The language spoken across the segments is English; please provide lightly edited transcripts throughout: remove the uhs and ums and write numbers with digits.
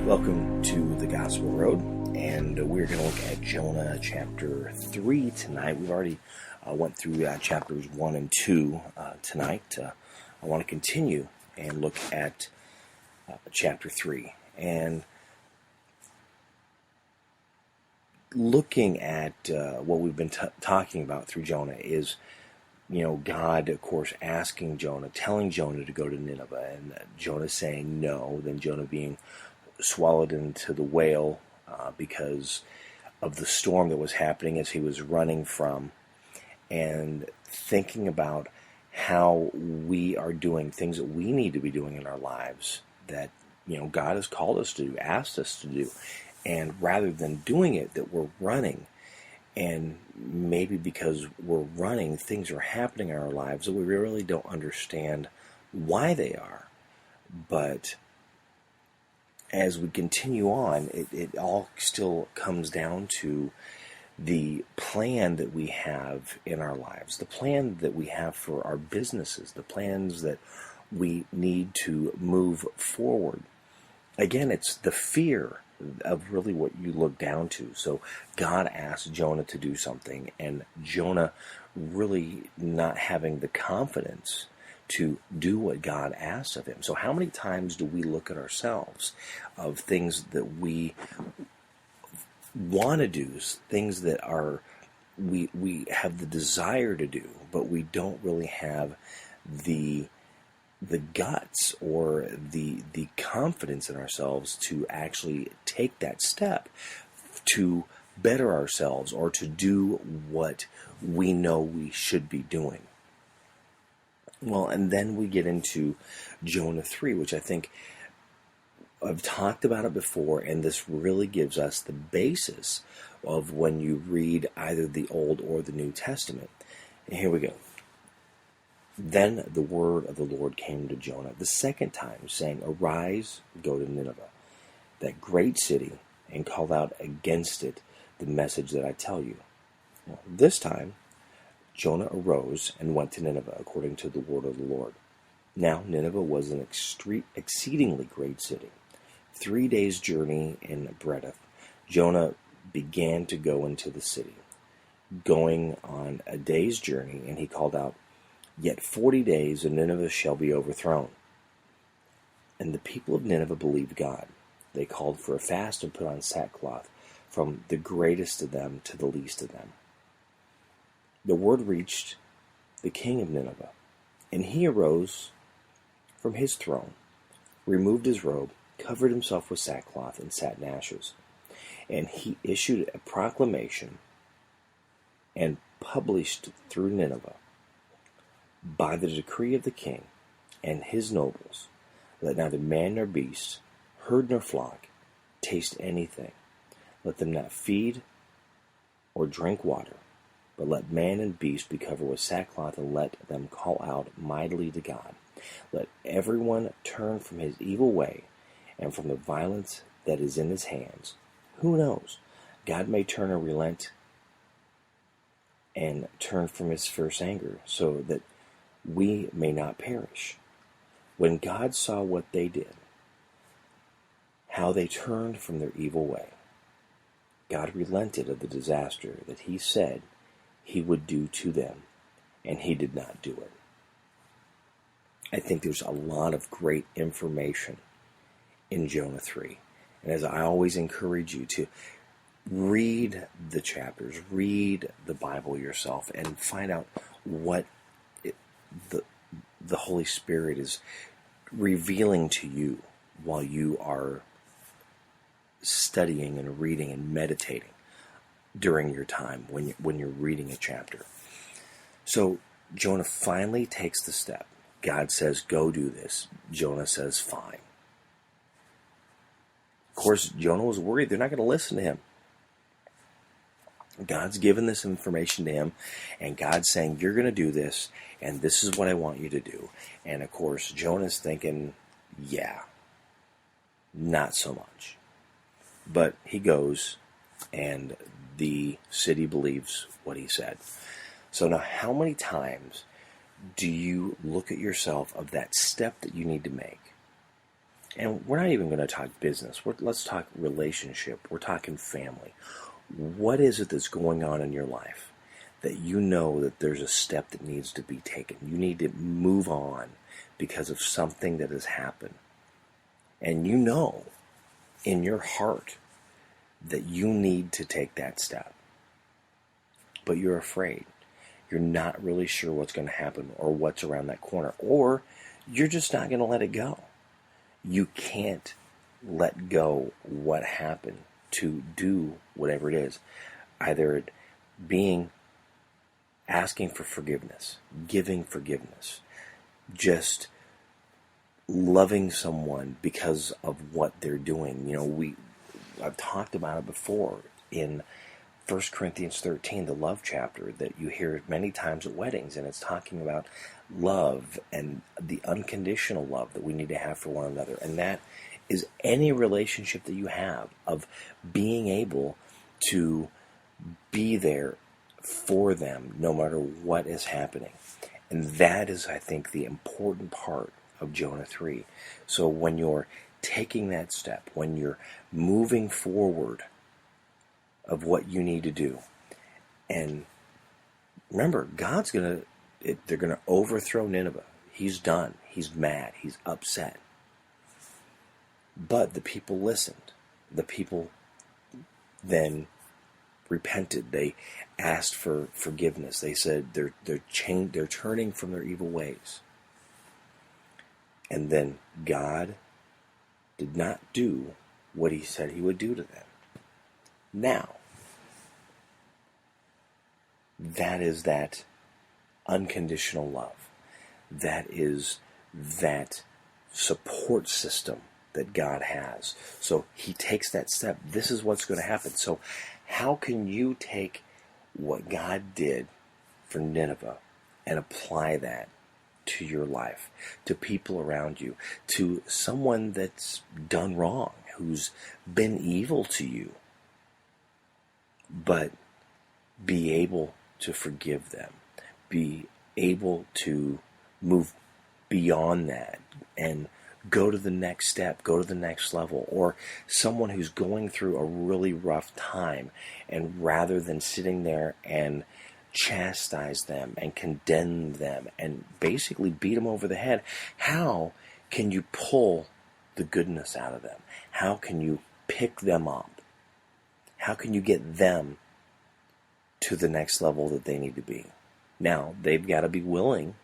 Welcome to the Gospel Road, and we're going to look at Jonah chapter 3 tonight. We've already went through chapters 1 and 2 tonight. I want to continue and look at chapter 3. And looking at what we've been talking about through Jonah is, God, of course, asking Jonah, telling Jonah to go to Nineveh, and Jonah saying no, then Jonah being swallowed into the whale because of the storm that was happening as he was running from, and thinking about how we are doing things that we need to be doing in our lives that, God has called us to do, asked us to do, and rather than doing it, that we're running. And maybe because we're running, things are happening in our lives that we really don't understand why they are. But as we continue on, it all still comes down to the plan that we have in our lives, the plan that we have for our businesses, the plans that we need to move forward. Again, it's the fear of really what you look down to. So God asked Jonah to do something, and Jonah really not having the confidence to do what God asked of him. So how many times do we look at ourselves of things that we want to do, things that are we have the desire to do, but we don't really have the guts or the confidence in ourselves to actually take that step to better ourselves or to do what we know we should be doing. Well, and then we get into Jonah 3, which I think I've talked about it before, and this really gives us the basis of when you read either the Old or the New Testament. And here we go. Then the word of the Lord came to Jonah the second time, saying, "Arise, go to Nineveh, that great city, and call out against it the message that I tell you." Well, this time, Jonah arose and went to Nineveh according to the word of the Lord. Now Nineveh was an exceedingly great city, 3 days' journey in breadth. Jonah began to go into the city, going on a day's journey, and he called out, "Yet 40 days, and Nineveh shall be overthrown." And the people of Nineveh believed God. They called for a fast and put on sackcloth, from the greatest of them to the least of them. The word reached the king of Nineveh, and he arose from his throne, removed his robe, covered himself with sackcloth, and sat in ashes. And he issued a proclamation and published through Nineveh, by the decree of the king and his nobles, let neither man nor beast, herd nor flock, taste anything. Let them not feed or drink water, but let man and beast be covered with sackcloth, and let them call out mightily to God. Let everyone turn from his evil way and from the violence that is in his hands. Who knows? God may turn and relent and turn from his fierce anger, so that we may not perish. When God saw what they did, how they turned from their evil way, God relented of the disaster that he said he would do to them, and he did not do it. I think there's a lot of great information in Jonah 3. And as I always encourage you to read the chapters, read the Bible yourself, and find out what the Holy Spirit is revealing to you while you are studying and reading and meditating during your time when you're reading a chapter. So Jonah finally takes the step. God says, "Go do this." Jonah says, "Fine." Of course, Jonah was worried they're not going to listen to him. God's given this information to him, and God's saying, "You're going to do this, and this is what I want you to do." And of course, Jonah's thinking, yeah, not so much. But he goes, and the city believes what he said. So now, how many times do you look at yourself of that step that you need to make? And we're not even going to talk business. Let's talk relationship. We're talking family. What is it that's going on in your life that you know that there's a step that needs to be taken? You need to move on because of something that has happened. And you know in your heart that you need to take that step. But you're afraid. You're not really sure what's going to happen or what's around that corner. Or you're just not going to let it go. You can't let go what happened to do whatever it is. Either it being asking for forgiveness, giving forgiveness, just loving someone because of what they're doing. You know, I've talked about it before in 1 Corinthians 13, the love chapter that you hear many times at weddings, and it's talking about love and the unconditional love that we need to have for one another. And that is any relationship that you have, of being able to be there for them no matter what is happening. And that is, I think, the important part of Jonah 3. So when you're taking that step, when you're moving forward of what you need to do, and remember, they're going to overthrow Nineveh. He's done. He's mad. He's upset. But the people listened. The people then repented. They asked for forgiveness. They said they're turning from their evil ways. And then God did not do what he said he would do to them. Now, that is that unconditional love. That is that support system that God has. So he takes that step. This is what's going to happen. So how can you take what God did for Nineveh and apply that to your life, to people around you, to someone that's done wrong, who's been evil to you, but be able to forgive them, be able to move beyond that and go to the next step, go to the next level. Or someone who's going through a really rough time, and rather than sitting there and chastise them and condemn them and basically beat them over the head, how can you pull the goodness out of them? How can you pick them up? How can you get them to the next level that they need to be? Now, they've got to be willing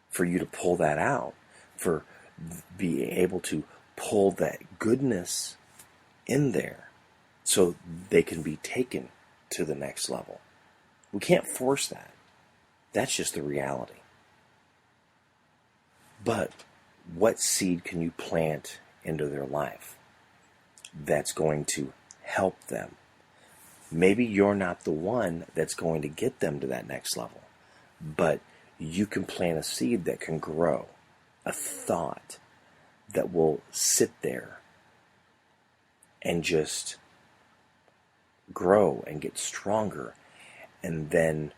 for you to pull that out, for be able to pull that goodness in there so they can be taken to the next level. We can't force that. That's just the reality. But what seed can you plant into their life that's going to help them? Maybe you're not the one that's going to get them to that next level, but you can plant a seed that can grow, a thought that will sit there and just grow and get stronger. And then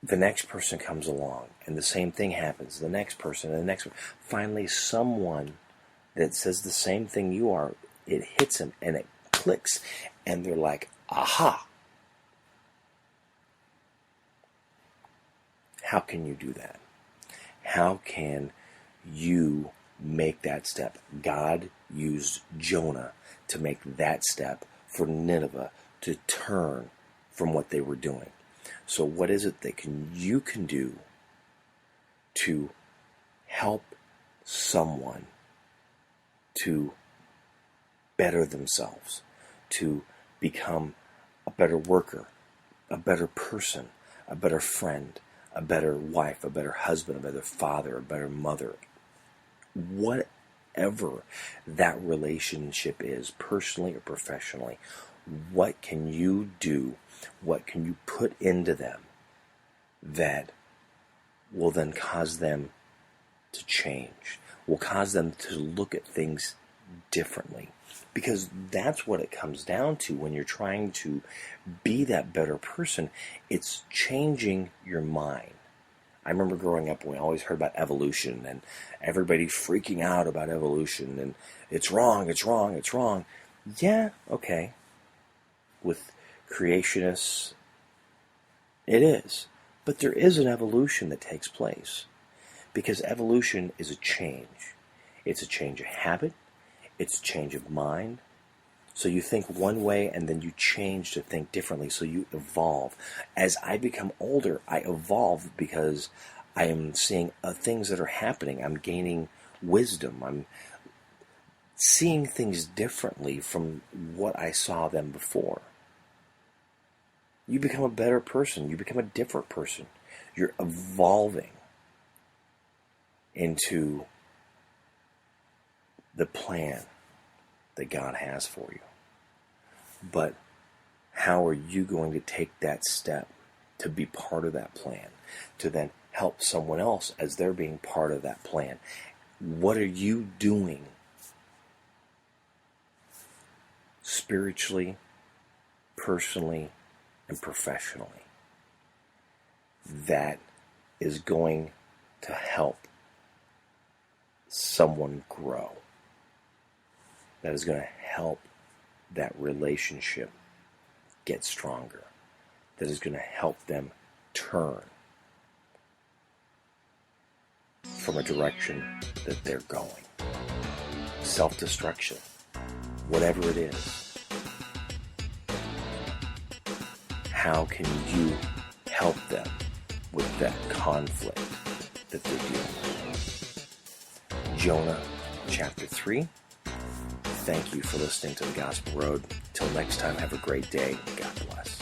the next person comes along and the same thing happens. The next person and the next one. Finally, someone that says the same thing you are, it hits them and it clicks. And they're like, aha. How can you do that? How can you make that step? God used Jonah to make that step for Nineveh to turn from what they were doing. So what is it that you can do to help someone to better themselves, to become a better worker, a better person, a better friend, a better wife, a better husband, a better father, a better mother? Whatever that relationship is, personally or professionally, what can you do? What can you put into them that will then cause them to change, will cause them to look at things differently? Because that's what it comes down to when you're trying to be that better person. It's changing your mind. I remember growing up, we always heard about evolution, and everybody freaking out about evolution, and it's wrong, it's wrong, it's wrong. Yeah, okay. With creationists, it is. But there is an evolution that takes place. Because evolution is a change. It's a change of habit. It's a change of mind. So you think one way and then you change to think differently. So you evolve. As I become older, I evolve because I am seeing things that are happening. I'm gaining wisdom. I'm seeing things differently from what I saw them before. You become a better person. You become a different person. You're evolving into the plan that God has for you. But how are you going to take that step to be part of that plan, to then help someone else as they're being part of that plan? What are you doing spiritually, personally, and professionally that is going to help someone grow, that is going to help that relationship get stronger, that is going to help them turn from a direction that they're going? Self-destruction, whatever it is. How can you help them with that conflict that they're dealing with? Jonah chapter 3. Thank you for listening to The Gospel Road. Till next time, have a great day. God bless.